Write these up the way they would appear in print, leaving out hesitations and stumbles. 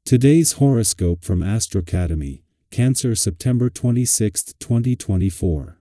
Today's horoscope from AstroCademy, Cancer, September 26, 2024.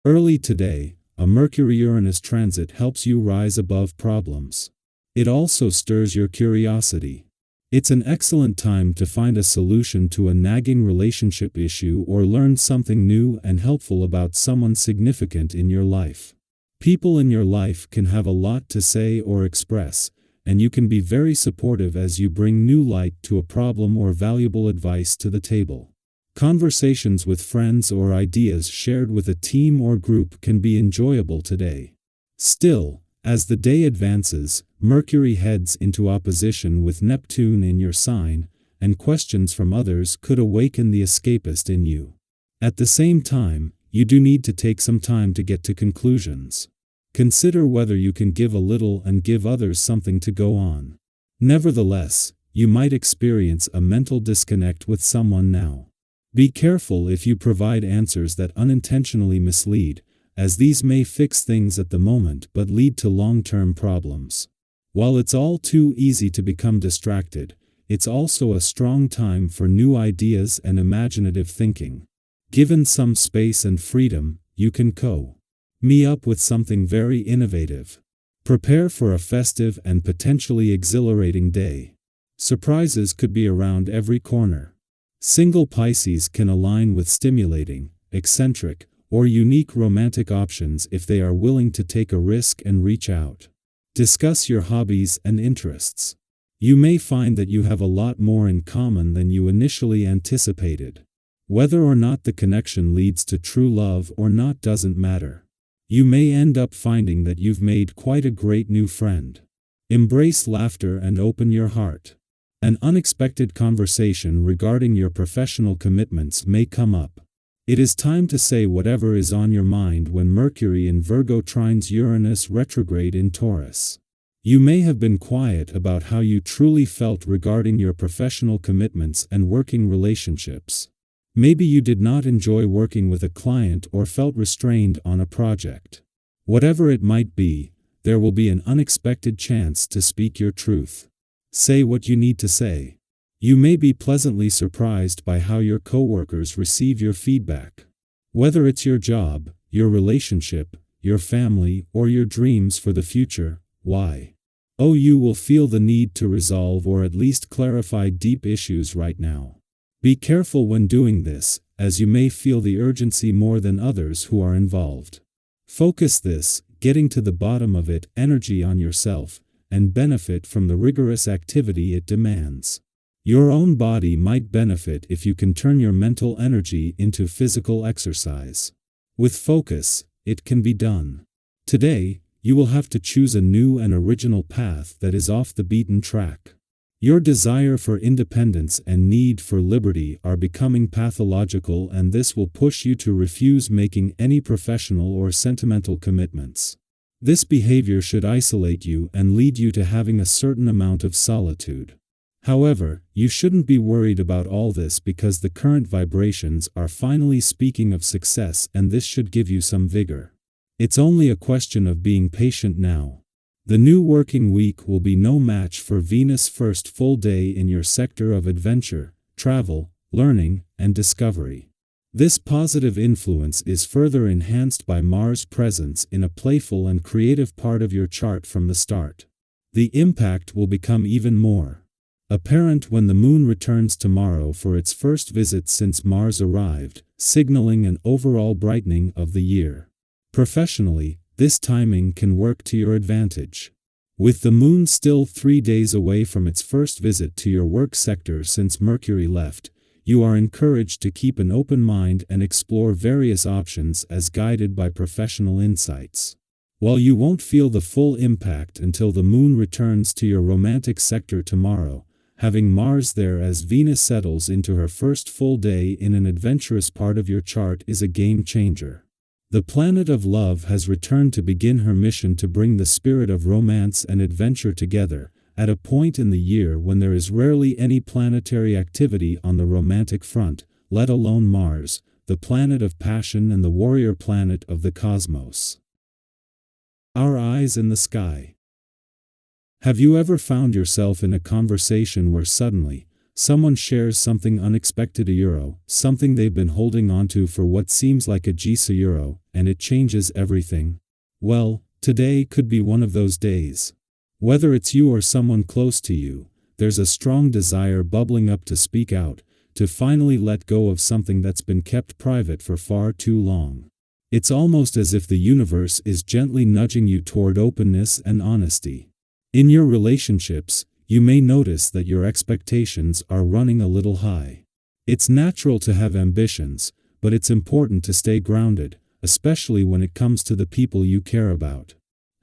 Early today, a Mercury-Uranus transit helps you rise above problems. It also stirs your curiosity. It's an excellent time to find a solution to a nagging relationship issue or learn something new and helpful about someone significant in your life. People in your life can have a lot to say or express, and you can be very supportive as you bring new light to a problem or valuable advice to the table. Conversations with friends or ideas shared with a team or group can be enjoyable today. Still, as the day advances, Mercury heads into opposition with Neptune in your sign, and questions from others could awaken the escapist in you. At the same time, you do need to take some time to get to conclusions. Consider whether you can give a little and give others something to go on. Nevertheless, you might experience a mental disconnect with someone now. Be careful if you provide answers that unintentionally mislead, as these may fix things at the moment but lead to long-term problems. While it's all too easy to become distracted, it's also a strong time for new ideas and imaginative thinking. Given some space and freedom, you can come up with something very innovative. Prepare for a festive and potentially exhilarating day. Surprises could be around every corner. Single Pisces can align with stimulating, eccentric, or unique romantic options if they are willing to take a risk and reach out. Discuss your hobbies and interests. You may find that you have a lot more in common than you initially anticipated. Whether or not the connection leads to true love or not doesn't matter. You may end up finding that you've made quite a great new friend. Embrace laughter and open your heart. An unexpected conversation regarding your professional commitments may come up. It is time to say whatever is on your mind when Mercury in Virgo trines Uranus retrograde in Taurus. You may have been quiet about how you truly felt regarding your professional commitments and working relationships. Maybe you did not enjoy working with a client or felt restrained on a project. Whatever it might be, there will be an unexpected chance to speak your truth. Say what you need to say. You may be pleasantly surprised by how your coworkers receive your feedback. Whether it's your job, your relationship, your family, or your dreams for the future, you will feel the need to resolve or at least clarify deep issues right now. Be careful when doing this, as you may feel the urgency more than others who are involved. Focus this, getting to the bottom of it, energy on yourself, and benefit from the rigorous activity it demands. Your own body might benefit if you can turn your mental energy into physical exercise. With focus, it can be done. Today, you will have to choose a new and original path that is off the beaten track. Your desire for independence and need for liberty are becoming pathological, and this will push you to refuse making any professional or sentimental commitments. This behavior should isolate you and lead you to having a certain amount of solitude. However, you shouldn't be worried about all this because the current vibrations are finally speaking of success, and this should give you some vigor. It's only a question of being patient now. The new working week will be no match for Venus' first full day in your sector of adventure, travel, learning, and discovery. This positive influence is further enhanced by Mars' presence in a playful and creative part of your chart from the start. The impact will become even more apparent when the Moon returns tomorrow for its first visit since Mars arrived, signaling an overall brightening of the year. Professionally, this timing can work to your advantage. With the Moon still 3 days away from its first visit to your work sector since Mercury left, you are encouraged to keep an open mind and explore various options as guided by professional insights. While you won't feel the full impact until the Moon returns to your romantic sector tomorrow, having Mars there as Venus settles into her first full day in an adventurous part of your chart is a game changer. The planet of love has returned to begin her mission to bring the spirit of romance and adventure together, at a point in the year when there is rarely any planetary activity on the romantic front, let alone Mars, the planet of passion and the warrior planet of the cosmos. Our eyes in the sky. Have you ever found yourself in a conversation where suddenly, someone shares something unexpected, something they've been holding onto for what seems like a euro, and it changes everything? Well, today could be one of those days. Whether it's you or someone close to you, there's a strong desire bubbling up to speak out, to finally let go of something that's been kept private for far too long. It's almost as if the universe is gently nudging you toward openness and honesty. In your relationships, you may notice that your expectations are running a little high. It's natural to have ambitions, but it's important to stay grounded, especially when it comes to the people you care about.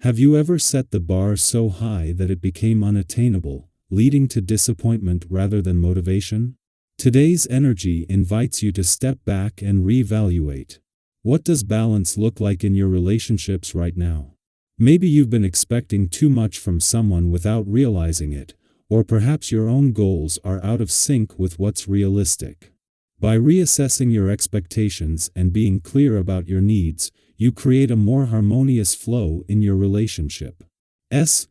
Have you ever set the bar so high that it became unattainable, leading to disappointment rather than motivation? Today's energy invites you to step back and reevaluate. What does balance look like in your relationships right now? Maybe you've been expecting too much from someone without realizing it, or perhaps your own goals are out of sync with what's realistic. By reassessing your expectations and being clear about your needs, you create a more harmonious flow in your relationship.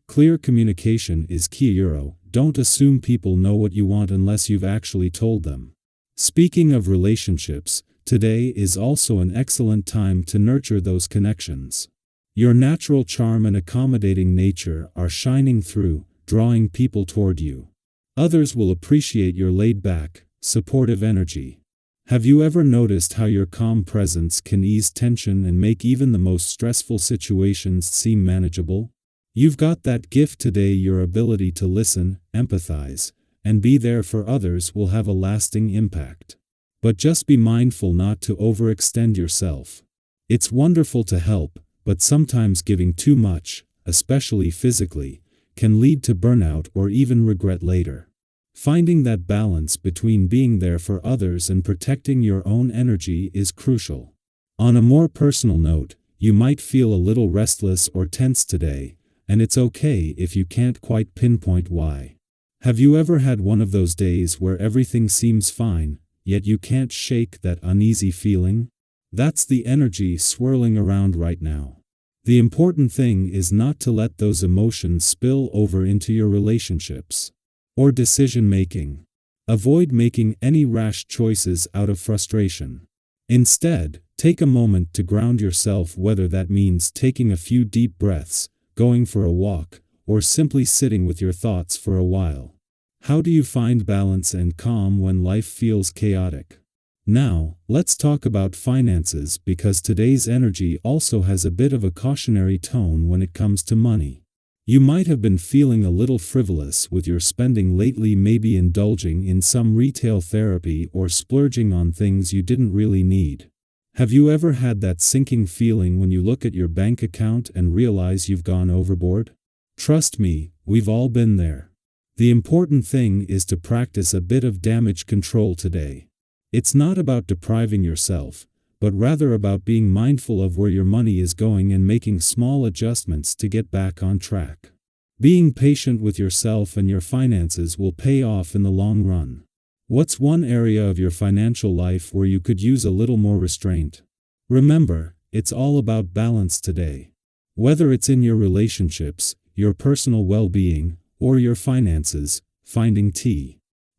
Clear communication is key. Don't assume people know what you want unless you've actually told them. Speaking of relationships, today is also an excellent time to nurture those connections. Your natural charm and accommodating nature are shining through, drawing people toward you. Others will appreciate your laid-back, supportive energy. Have you ever noticed how your calm presence can ease tension and make even the most stressful situations seem manageable? You've got that gift today. Your ability to listen, empathize, and be there for others will have a lasting impact. But just be mindful not to overextend yourself. It's wonderful to help, but sometimes giving too much, especially physically, can lead to burnout or even regret later. Finding that balance between being there for others and protecting your own energy is crucial. On a more personal note, you might feel a little restless or tense today, and it's okay if you can't quite pinpoint why. Have you ever had one of those days where everything seems fine, yet you can't shake that uneasy feeling? That's the energy swirling around right now. The important thing is not to let those emotions spill over into your relationships or decision-making. Avoid making any rash choices out of frustration. Instead, take a moment to ground yourself, whether that means taking a few deep breaths, going for a walk, or simply sitting with your thoughts for a while. How do you find balance and calm when life feels chaotic? Now, let's talk about finances, because today's energy also has a bit of a cautionary tone when it comes to money. You might have been feeling a little frivolous with your spending lately, maybe indulging in some retail therapy or splurging on things you didn't really need. Have you ever had that sinking feeling when you look at your bank account and realize you've gone overboard? Trust me, we've all been there. The important thing is to practice a bit of damage control today. It's not about depriving yourself, but rather about being mindful of where your money is going and making small adjustments to get back on track. Being patient with yourself and your finances will pay off in the long run. What's one area of your financial life where you could use a little more restraint? Remember, it's all about balance today. Whether it's in your relationships, your personal well-being, or your finances, finding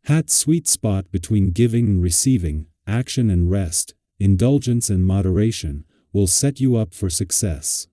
Hat's sweet spot between giving and receiving, action and rest, indulgence and moderation, will set you up for success.